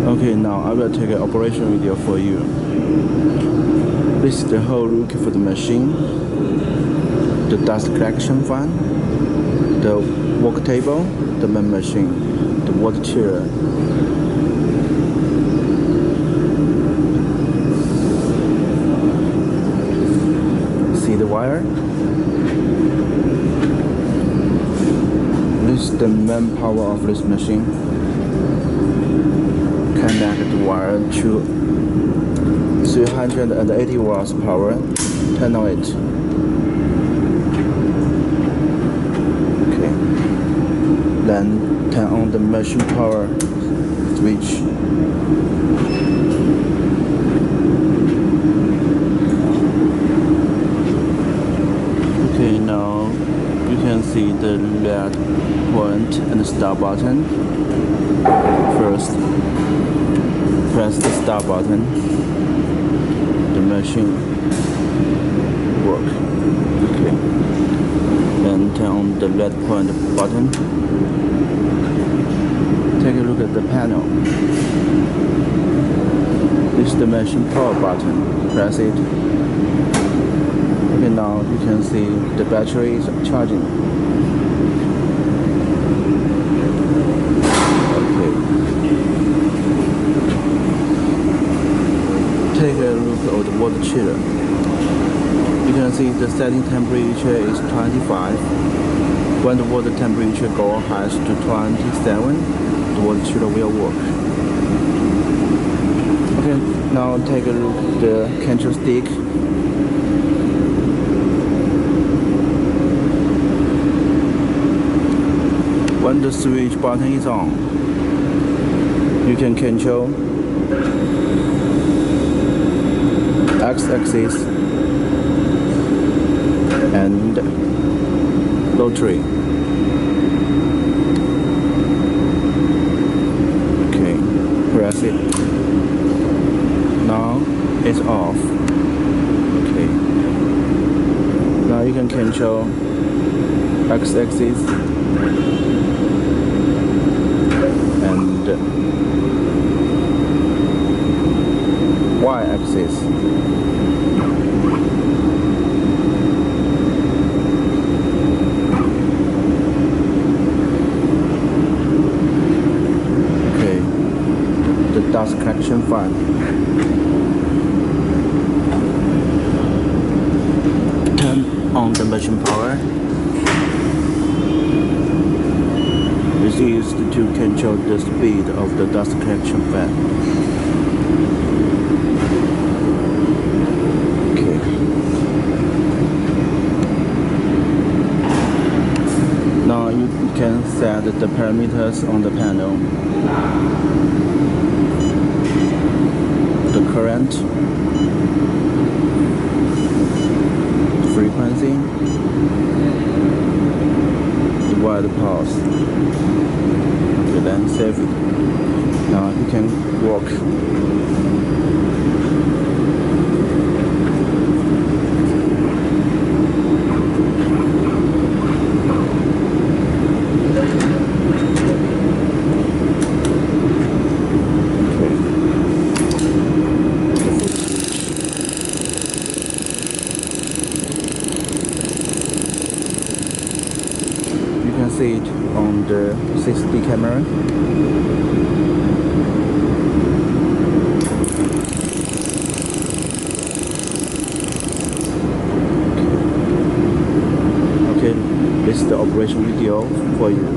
Okay, now I will take an operation video for you. This is the whole look for the machine, the dust collection fan, the work table, the main machine, the water chiller. See the wire? This is the main power of this machine. Connect the wire to 380 watts power. Turn on it. Okay. Then turn on the machine power switch. Okay, now you can see the red point and the start button. First, press the start button. The machine work. Okay. Then turn on the red point button. Take a look at the panel. This is the machine power button. Press it. Okay, now you can see the battery is charging. Take a look at the water chiller. You can see the setting temperature is 25. When the water temperature goes high to 27, the water chiller will work. Okay, now take a look at the control stick. When the switch button is on, you can control X-axis and rotary. Okay, press it. Now it's off. Okay. Now you can control X-axis and Y-axis. Okay, the dust collection fan. Turn on the machine power. This is used to control the speed of the dust collection fan. Now you can set the parameters on the panel. The current, frequency, the wire pulse. Okay, then save it. Now you can work. You can see it on the 6D camera. Okay, this is the operation video for you.